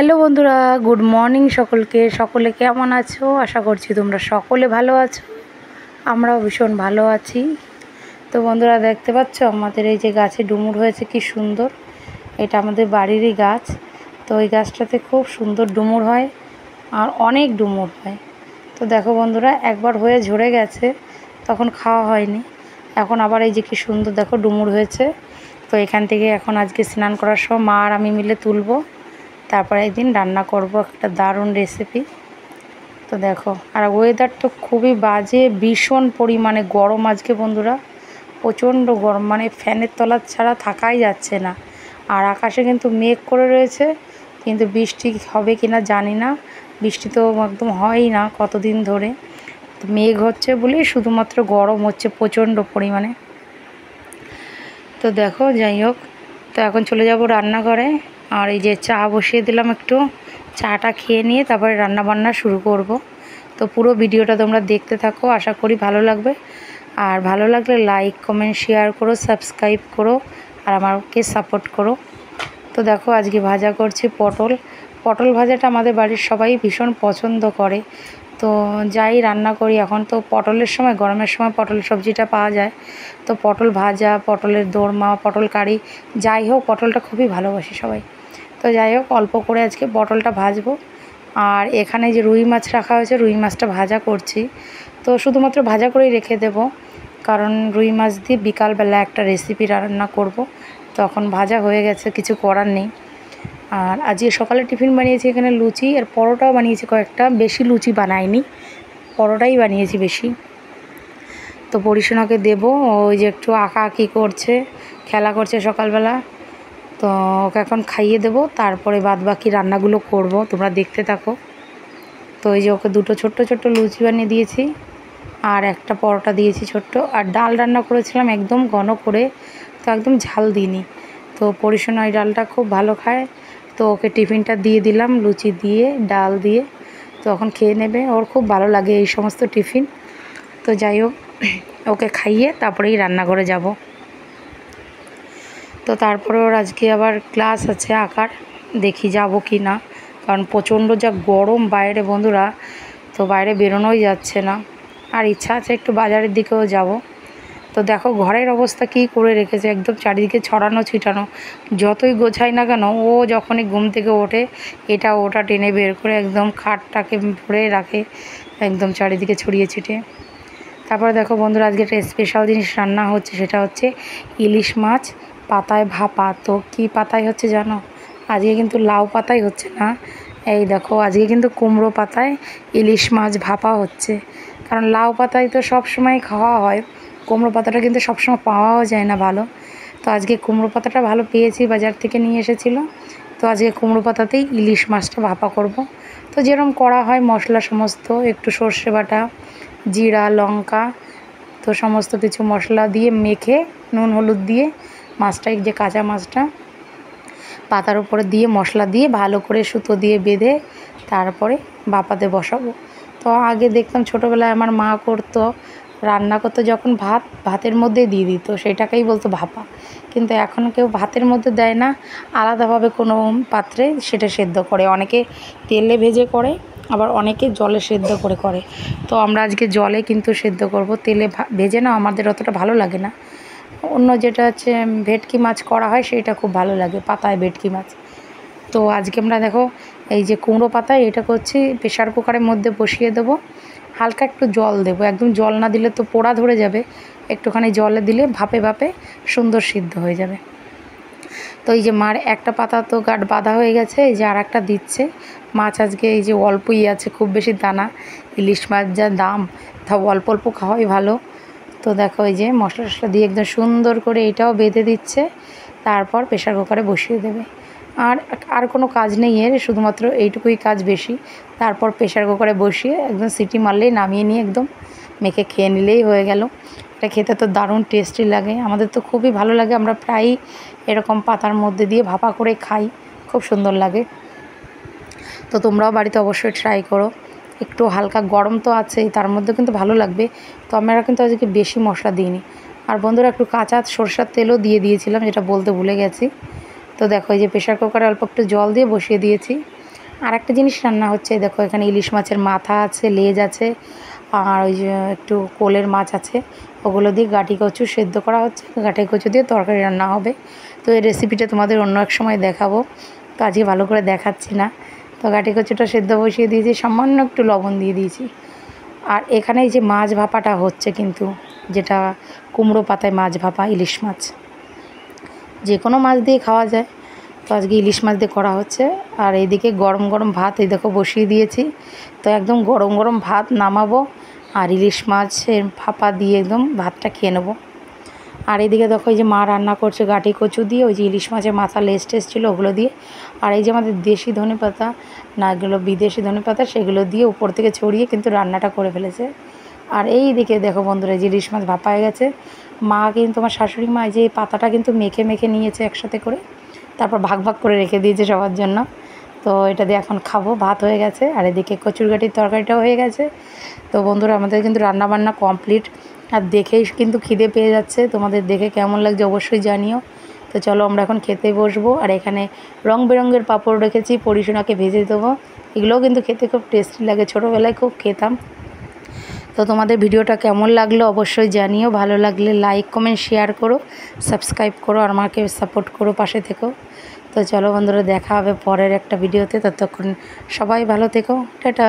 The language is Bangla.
হ্যালো বন্ধুরা, গুড মর্নিং সকলকে। সকলে কেমন আছো? আশা করছি তোমরা সকলে ভালো আছো। আমরাও ভীষণ ভালো আছি। তো বন্ধুরা, দেখতে পাচ্ছ আমাদের এই যে গাছে ডুমুর হয়েছে, কি সুন্দর। এটা আমাদের বাড়িরই গাছ। তো এই গাছটাতে খুব সুন্দর ডুমুর হয় আর অনেক ডুমুর হয়। তো দেখো বন্ধুরা, একবার হয়ে ঝরে গেছে, তখন খাওয়া হয়নি। এখন আবার এই যে কি সুন্দর দেখো ডুমুর হয়েছে। তো এখান থেকে এখন আজকে স্নান করার সময় মা আর আমি মিলে তুলবো, তারপরে একদিন রান্না করব একটা দারুণ রেসিপি। তো দেখো, আর ওয়েদার তো খুবই বাজে, ভীষণ পরিমাণে গরম আজকে বন্ধুরা, প্রচণ্ড গরম, মানে ফ্যানের তলা ছাড়া থাকাই যাচ্ছে না। আর আকাশে কিন্তু মেঘ করে রয়েছে, কিন্তু বৃষ্টি হবে কি না জানি না। বৃষ্টি তো একদম হয়ই না কতদিন ধরে। তো মেঘ হচ্ছে বলেই শুধুমাত্র গরম হচ্ছে প্রচণ্ড পরিমাণে। তো দেখো, যাই হোক, তো এখন চলে যাব রান্নাঘরে। আর এই যে চা বসিয়ে দিলাম, একটু চাটা খেয়ে নিয়ে তারপরে রান্না বান্না শুরু করব। তো পুরো ভিডিওটা তোমরা দেখতে থাকো, আশা করি ভালো লাগবে। আর ভালো লাগলে লাইক কমেন্ট শেয়ার করো, সাবস্ক্রাইব করো আর আমাকে সাপোর্ট করো। তো দেখো, আজকে ভাজা করছি পটল ভাজাটা আমাদের বাড়ির সবাই ভীষণ পছন্দ করে। তো যাই রান্না করি, এখন তো পটলের সময়, গরমের সময় পটল সবজিটা পাওয়া যায়। তো পটল ভাজা, পটলের দোরমা, পটল কারি, যাই হোক, পটলটা খুবই ভালোবাসি সবাই। তো যাই হোক, অল্প করে আজকে পটলটা ভাজবো। আর এখানে যে রুই মাছ রাখা হয়েছে, রুই মাছটা ভাজা করছি। তো শুধুমাত্র ভাজা করেই রেখে দেব, কারণ রুই মাছ দিয়ে বিকালবেলা একটা রেসিপি রান্না করব। তখন ভাজা হয়ে গেছে, কিছু করার নেই। আর আজকে সকালে টিফিন বানিয়েছি এখানে লুচি আর পরোটাও বানিয়েছি কয়েকটা, বেশি লুচি বানাইনি, পরোটাই বানিয়েছি বেশি। তো পরিশোনাকে দেবো, ওই যে একটু আঁকাআঁকি করছে, খেলা করছে সকালবেলা। তো ওকে এখন খাইয়ে দেবো, তারপরে বাদ বাকি রান্নাগুলো করব, তোমরা দেখতে থাকো। তো এই যে ওকে দুটো ছোট্ট ছোট্ট লুচি বানিয়ে দিয়েছি আর একটা পরোটা দিয়েছি ছোট্ট। আর ডাল রান্না করেছিলাম একদম ঘন করে, তো একদম ঝাল দিইনি। তো পরিশোনা এই ডালটা খুব ভালো খায়, তো ওকে টিফিনটা দিয়ে দিলাম লুচি দিয়ে, ডাল দিয়ে। তো এখন খেয়ে নেবে, ওর খুব ভালো লাগে এই সমস্ত টিফিন। তো যাই হোক, ওকে খাইয়ে তারপরেই রান্নাঘরে যাব। তো তারপরে ওর আজকে আবার ক্লাস আছে আঁকার, দেখি যাব কি না, কারণ প্রচণ্ড যা গরম বাইরে বন্ধুরা, তো বাইরে বেরোনোই যাচ্ছে না। আর ইচ্ছা আছে একটু বাজারের দিকেও যাব। তো দেখো ঘরের অবস্থা কী করে রেখেছে, একদম চারিদিকে ছড়ানো ছিটানো। যতই গোছাই না কেন, ও যখনই ঘুম থেকে ওঠে এটা ওটা টেনে বের করে একদম খাটটাকে ভরে রাখে, একদম চারিদিকে ছড়িয়ে ছিটিয়ে। তারপরে দেখো বন্ধুরা, আজকে একটা স্পেশাল জিনিস রান্না হচ্ছে, সেটা হচ্ছে ইলিশ মাছ পাতায় ভাপা। তো কী পাতায় হচ্ছে জানো? আজকে কিন্তু লাউ পাতায় হচ্ছে না, এই দেখো আজকে কিন্তু কুমড়ো পাতায় ইলিশ মাছ ভাপা হচ্ছে। কারণ লাউ পাতায় তো সব সময় খাওয়া হয়, কুমড়ো পাতাটা কিন্তু সবসময় পাওয়াও যায় না ভালো। তো আজকে কুমড়ো পাতাটা ভালো পেয়েছি, বাজার থেকে নিয়ে এসেছিলো। তো আজকে কুমড়ো পাতাতেই ইলিশ মাছটা ভাপা করব। তো যেরকম করা হয় মশলা সমস্ত, একটু সর্ষে বাটা, জিরা, লঙ্কা, তো সমস্ত কিছু মশলা দিয়ে মেখে নুন হলুদ দিয়ে মাছটা, এই যে কাঁচা মাছটা পাতার উপরে দিয়ে মশলা দিয়ে ভালো করে সুতো দিয়ে বেঁধে তারপরে ভাপাতে বসাবো। তো আগে দেখতাম ছোটোবেলায় আমার মা করতো, রান্না করতো যখন ভাতের মধ্যে দিয়ে দিত, সেটাকেই বলতো ভাপা। কিন্তু এখন কেউ ভাতের মধ্যে দেয় না, আলাদাভাবে কোনো পাত্রে সেটা সেদ্ধ করে, অনেকে তেলে ভেজে করে, আবার অনেকে জলে সেদ্ধ করে করে। তো আমরা আজকে জলে কিন্তু সেদ্ধ করব, তেলে ভেজে না আমাদের অতটা ভালো লাগে না। অন্য যেটা হচ্ছে ভেটকি মাছ করা হয় সেটা খুব ভালো লাগে, পাতায় ভেটকি মাছ। তো আজকে আমরা দেখো এই যে কুমড়ো পাতায় এটা করছি, প্রেশার কুকারের মধ্যে বসিয়ে দেবো, হালকা একটু জল দেবো, একদম জল না দিলে তো পোড়া ধরে যাবে, একটুখানি জলে দিলে ভাপে ভাপে সুন্দর সিদ্ধ হয়ে যাবে। তো এই যে মার একটা পাতা তো গাঁট বাঁধা হয়ে গেছে, এই যে আর একটা দিচ্ছে। মাছ আজকে এই যে অল্পই আছে, খুব বেশি দানা, ইলিশ মাছ যা দাম, তাও অল্প অল্প খাওয়াই ভালো। তো দেখো এই যে মশলা টশলা দিয়ে একদম সুন্দর করে এটাও বেঁধে দিচ্ছে, তারপর প্রেশার কুকারে বসিয়ে দেবে। আর কোনো কাজ নেই এর, শুধুমাত্র এইটুকুই কাজ বেশি। তারপর প্রেশার কুকারে বসিয়ে একদম সিটি মারলেই নামিয়ে নিয়ে একদম মেখে খেয়ে নিলেই হয়ে গেল। এটা খেতে তো দারুণ টেস্টি লাগে, আমাদের তো খুবই ভালো লাগে, আমরা প্রায়ই এরকম পাতার মধ্যে দিয়ে ভাপা করে খাই, খুব সুন্দর লাগে। তো তোমরাও বাড়িতে অবশ্যই ট্রাই করো। একটু হালকা গরম তো আছেই, তার মধ্যে কিন্তু ভালো লাগবে। তো আমরা কিন্তু আজকে বেশি মশলা দিইনি। আর বন্ধুরা, একটু কাঁচা সরষের তেলও দিয়েছিলাম, যেটা বলতে ভুলে গেছি। তো দেখো এই যে প্রেশার কুকারে অল্প একটু জল দিয়ে বসিয়ে দিয়েছি। আর একটা জিনিস রান্না হচ্ছে, দেখো এখানে ইলিশ মাছের মাথা আছে, লেজ আছে, আর ওই যে একটু কোলের মাছ আছে, ওগুলো দিয়ে গাঁটি কচু সেদ্ধ করা হচ্ছে, গাঁটি কচু দিয়ে তরকারি রান্না হবে। তো এই রেসিপিটা তোমাদের অন্য এক সময় দেখাবো, তো আজকে ভালো করে দেখাচ্ছি না। তো গাঁটি কচুটা সেদ্ধ বসিয়ে দিয়েছি, সামান্য একটু লবণ দিয়ে দিয়েছি। আর এখানে এই যে মাছ ভাপাটা হচ্ছে কিন্তু, যেটা কুমড়ো পাতায় মাছ ভাপা, ইলিশ মাছ, যে কোনো মাছ দিয়ে খাওয়া যায়, তো আজকে ইলিশ মাছ দিয়ে করা হচ্ছে। আর এইদিকে গরম গরম ভাত এই দেখো বসিয়ে দিয়েছি, তো একদম গরম গরম ভাত নামাবো আর ইলিশ মাছের ভাপা দিয়ে একদম ভাতটা খেয়ে নেবো। আর এইদিকে দেখো এই যে মা রান্না করছে গাঁটি কচু দিয়ে, ওই যে ইলিশ মাছের মাথা লেজ টেজ ছিল ওগুলো দিয়ে, আর এই যে আমাদের দেশি ধনেপাতা, না এগুলো বিদেশি ধনেপাতা, সেগুলো দিয়ে উপর থেকে ছড়িয়ে কিন্তু রান্নাটা করে ফেলেছে। আর এই দিকে দেখো বন্ধুরা, যে ইলিশ মাছ ভাপা হয়ে গেছে, মা কিন্তু আমার শাশুড়ি মা যে পাতাটা কিন্তু মেখে মেখে নিয়েছে একসাথে করে, তারপর ভাগ ভাগ করে রেখে দিয়েছে সবার জন্য। তো এটা দিয়ে এখন খাবো, ভাত হয়ে গেছে, আর এদিকে কচুর গাঁটির তরকারিটাও হয়ে গেছে। তো বন্ধুরা আমাদের কিন্তু রান্নাবান্না কমপ্লিট, আর দেখেই কিন্তু খিদে পেয়ে যাচ্ছে। তোমাদের দেখে কেমন লাগছে অবশ্যই জানিও। তো চলো আমরা এখন খেতে বসবো। আর এখানে রং বেরঙের পাঁপড় রেখেছি, পরিশোনাকে ভেজে দেবো। এগুলোও কিন্তু খেতে খুব টেস্টি লাগে, ছোটোবেলায় খুব খেতাম। তো তোমাদের ভিডিওটা কেমন লাগলো অবশ্যই জানিও, ভালো লাগলে লাইক কমেন্ট শেয়ার করো, সাবস্ক্রাইব করো, আর আমাকে সাপোর্ট করো, পাশে থেকো। তো চলো বন্ধুরা, দেখা হবে পরের একটা ভিডিওতে, ততক্ষণ সবাই ভালো থেকো, টাটা।